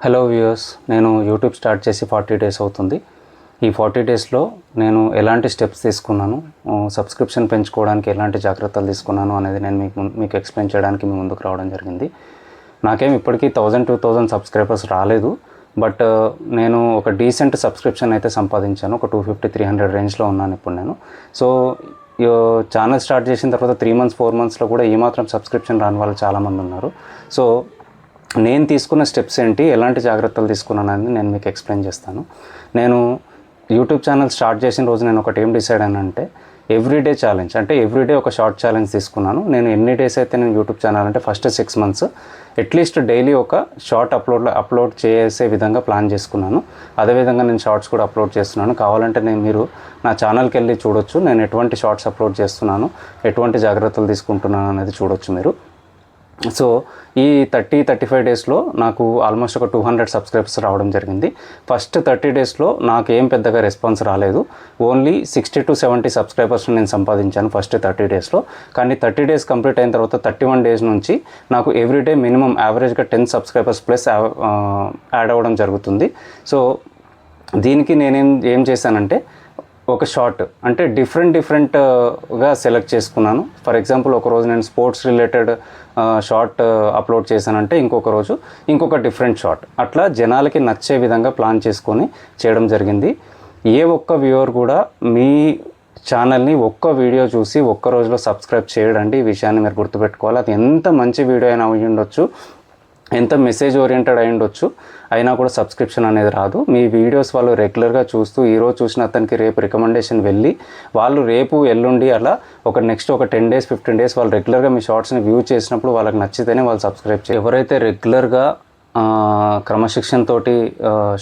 Hello viewers, నేను YouTube start చేసి 40 days అవుతుంది. ఈ 40 డేస్లో నేను ఎలాంటి స్టెప్స్ తీసుకున్నాను, సబ్స్క్రిప్షన్ పెంచుకోవడానికి ఎలాంటి జాగ్రత్తలు తీసుకున్నాను అనేది నేను మీకు ఎక్స్ప్లెయిన్ చేయడానికి మీ ముందుకు రావడం జరిగింది. నాకేం ఇప్పటికీ 1000-2000 సబ్స్క్రైబర్స్ రాలేదు, బట్ నేను ఒక డీసెంట్ సబ్స్క్రిప్షన్ అయితే సంపాదించాను. ఒక 250-300 రేంజ్లో ఉన్నాను ఇప్పుడు నేను. సో ఛానల్ స్టార్ట్ చేసిన తర్వాత 3 months 4 monthsలో కూడా ఈ మాత్రం సబ్స్క్రిప్షన్ రాని వాళ్ళు చాలామంది ఉన్నారు. సో నేను తీసుకున్న స్టెప్స్ ఏంటి, ఎలాంటి జాగ్రత్తలు తీసుకున్నాను అనేది నేను మీకు ఎక్స్ప్లెయిన్ చేస్తాను. నేను యూట్యూబ్ ఛానల్ స్టార్ట్ చేసిన రోజు నేను ఒకటి ఏం డిసైడ్ అయినంటే ఎవ్రీడే ఛాలెంజ్, అంటే ఎవ్రీడే ఒక షార్ట్ ఛాలెంజ్ తీసుకున్నాను. నేను ఎన్ని డేస్ అయితే నేను యూట్యూబ్ ఛానల్ అంటే ఫస్ట్ 6 months అట్లీస్ట్ డైలీ ఒక షార్ట్ అప్లోడ్ చేసే విధంగా ప్లాన్ చేసుకున్నాను. అదేవిధంగా నేను షార్ట్స్ కూడా అప్లోడ్ చేస్తున్నాను. కావాలంటే మీరు నా ఛానల్కి వెళ్ళి చూడొచ్చు, నేను ఎటువంటి షార్ట్స్ అప్లోడ్ చేస్తున్నాను, ఎటువంటి జాగ్రత్తలు తీసుకుంటున్నాను అనేది చూడొచ్చు మీరు. సో ఈ 30-35 డేస్లో నాకు ఆల్మోస్ట్ ఒక 200 సబ్స్క్రైబర్స్ రావడం జరిగింది. ఫస్ట్ 30 డేస్లో నాకు ఏం పెద్దగా రెస్పాన్స్ రాలేదు. ఓన్లీ 60-70 సబ్స్క్రైబర్స్ని నేను సంపాదించాను ఫస్ట్ 30 డేస్లో. కానీ 30 డేస్ కంప్లీట్ అయిన తర్వాత 31 డేస్ నుంచి నాకు ఎవ్రీడే మినిమం యావరేజ్గా 10 సబ్స్క్రైబర్స్ ప్లస్ యాడ్ అవ్వడం జరుగుతుంది. సో దీనికి నేనేం చేశానంటే ఒక షార్ట్ అంటే డిఫరెంట్గా సెలెక్ట్ చేసుకున్నాను. ఫర్ ఎగ్జాంపుల్ ఒకరోజు నేను స్పోర్ట్స్ రిలేటెడ్ షార్ట్ అప్లోడ్ చేశానంటే ఇంకొక రోజు ఇంకొక డిఫరెంట్ షార్ట్, అట్లా జనాలకి నచ్చే విధంగా ప్లాన్ చేసుకొని చేయడం జరిగింది. ఏ ఒక్క వ్యూవర్ కూడా మీ ఛానల్ని ఒక్క వీడియో చూసి ఒక్క రోజులో సబ్స్క్రైబ్ చేయడండి. ఈ విషయాన్ని మీరు గుర్తుపెట్టుకోవాలి. అది ఎంత మంచి వీడియో అయినా అయి ఉండొచ్చు, ఎంత మెసేజ్ ఓరియంటెడ్ అయి ఉండొచ్చు, అయినా కూడా సబ్స్క్రిప్షన్ అనేది రాదు. మీ వీడియోస్ వాళ్ళు రెగ్యులర్గా చూస్తూ ఈరోజు చూసిన అతనికి రేపు రికమెండేషన్ వెళ్ళి వాళ్ళు రేపు ఎల్లుండి అలా నెక్స్ట్ ఒక 10 days 15 days వాళ్ళు రెగ్యులర్గా మీ షార్ట్స్ని వ్యూ చేసినప్పుడు వాళ్ళకి నచ్చితేనే వాళ్ళు సబ్స్క్రైబ్ చేయాలి. ఎవరైతే రెగ్యులర్గా క్రమశిక్షణ తోటి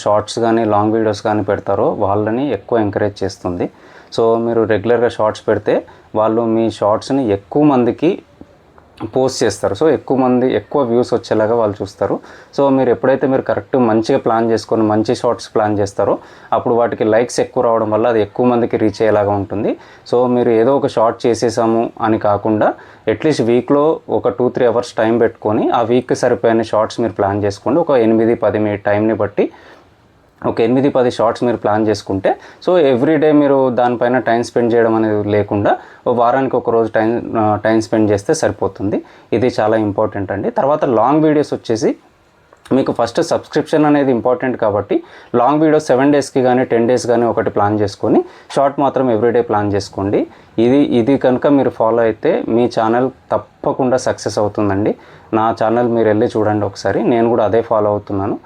షార్ట్స్ కానీ లాంగ్ వీడియోస్ కానీ పెడతారో వాళ్ళని ఎక్కువ ఎంకరేజ్ చేస్తుంది. సో మీరు రెగ్యులర్గా షార్ట్స్ పెడితే వాళ్ళు మీ షార్ట్స్ని ఎక్కువ మందికి పోస్ట్ చేస్తారు. సో ఎక్కువ వ్యూస్ వచ్చేలాగా వాళ్ళు చూస్తారు. సో మీరు ఎప్పుడైతే మీరు కరెక్ట్ మంచిగా ప్లాన్ చేసుకొని మంచి షార్ట్స్ ప్లాన్ చేస్తారో అప్పుడు వాటికి లైక్స్ ఎక్కువ రావడం వల్ల అది ఎక్కువ మందికి రీచ్ అయ్యేలాగా ఉంటుంది. సో మీరు ఏదో ఒక షార్ట్ చేసేసాము అని కాకుండా అట్లీస్ట్ వీక్లో ఒక 2-3 hours టైం పెట్టుకొని ఆ వీక్కి సరిపోయిన షార్ట్స్ మీరు ప్లాన్ చేసుకోండి. ఒక 8-10 మీ టైంని బట్టి ఒక 8-10 షార్ట్స్ మీరు ప్లాన్ చేసుకుంటే సో ఎవ్రీడే మీరు దానిపైన టైం స్పెండ్ చేయడం అనేది లేకుండా వారానికి ఒక రోజు టైం స్పెండ్ చేస్తే సరిపోతుంది. ఇది చాలా ఇంపార్టెంట్ అండి. తర్వాత లాంగ్ వీడియోస్ వచ్చేసి మీకు ఫస్ట్ సబ్స్క్రిప్షన్ అనేది ఇంపార్టెంట్ కాబట్టి లాంగ్ వీడియోస్ 7 daysకి కానీ 10 days కానీ ఒకటి ప్లాన్ చేసుకొని షార్ట్ మాత్రం ఎవ్రీడే ప్లాన్ చేసుకోండి. ఇది కనుక మీరు ఫాలో అయితే మీ ఛానల్ తప్పకుండా సక్సెస్ అవుతుందండి. నా ఛానల్ మీరు వెళ్ళి చూడండి ఒకసారి, నేను కూడా అదే ఫాలో అవుతున్నాను.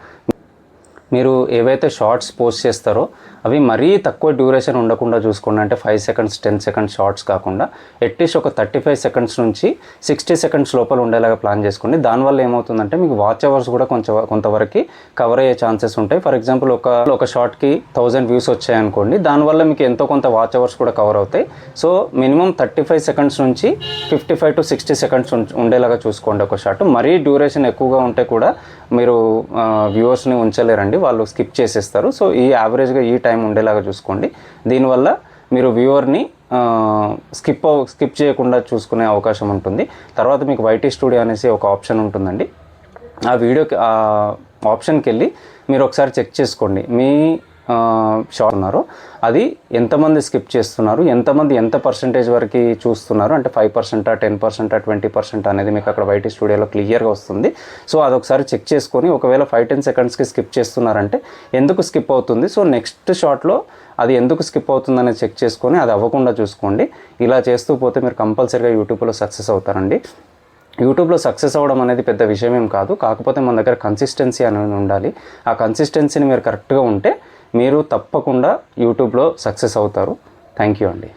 మీరు ఏవైతే షార్ట్స్ పోస్ట్ చేస్తారో అవి మరీ తక్కువ డ్యూరేషన్ ఉండకుండా చూసుకోండి. అంటే 5 seconds 10 seconds షార్ట్స్ కాకుండా అట్లీస్ట్ ఒక 35 seconds నుంచి 60 seconds లోపల ఉండేలాగా ప్లాన్ చేసుకోండి. దానివల్ల ఏమవుతుందంటే మీకు వాచ్ అవర్స్ కూడా కొంతవరకు కవర్ అయ్యే ఛాన్సెస్ ఉంటాయి. ఫర్ ఎగ్జాంపుల్ ఒక షార్ట్కి 1000 వ్యూస్ వచ్చాయనుకోండి, దానివల్ల మీకు ఎంతో కొంత వాచ్ అవర్స్ కూడా కవర్ అవుతాయి. సో మినిమం 35 seconds నుంచి 55-60 seconds ఉండేలాగా చూసుకోండి ఒక షార్ట్. మరీ డ్యూరేషన్ ఎక్కువగా ఉంటే కూడా మీరు వ్యూవర్స్ని ఉంచలేరండి, వాళ్ళు స్కిప్ చేసేస్తారు. సో ఈ యావరేజ్గా ఈ టైం ఉండేలాగా చూసుకోండి. దీనివల్ల మీరు వ్యూవర్ని స్కిప్ చేయకుండా చూసుకునే అవకాశం ఉంటుంది. తర్వాత మీకు వైటీ స్టూడియో అనేసి ఒక ఆప్షన్ ఉంటుందండి. ఆ ఆప్షన్కి వెళ్ళి మీరు ఒకసారి చెక్ చేసుకోండి మీ షార్ట్ ఉన్నారో అది ఎంతమంది స్కిప్ చేస్తున్నారు, ఎంతమంది ఎంత పర్సెంటేజ్ వరకు చూస్తున్నారు, అంటే 5%, 10%, 20% అనేది మీకు అక్కడ వైటీ స్టూడియోలో క్లియర్గా వస్తుంది. సో అదొకసారి చెక్ చేసుకొని ఒకవేళ 5-10 secondsకి స్కిప్ చేస్తున్నారంటే ఎందుకు స్కిప్ అవుతుంది, సో నెక్స్ట్ షార్ట్లో అది ఎందుకు స్కిప్ అవుతుంది అనేది చెక్ చేసుకొని అది అవ్వకుండా చూసుకోండి. ఇలా చేస్తూ పోతే మీరు కంపల్సరీగా యూట్యూబ్లో సక్సెస్ అవుతారండి. యూట్యూబ్లో సక్సెస్ అవ్వడం అనేది పెద్ద విషయం ఏం కాదు, కాకపోతే మన దగ్గర కన్సిస్టెన్సీ అనేది ఉండాలి. ఆ కన్సిస్టెన్సీని మీరు కరెక్ట్గా ఉంటే మీరు తప్పకుండా యూట్యూబ్లో సక్సెస్ అవుతారు. థ్యాంక్ యూ అండి.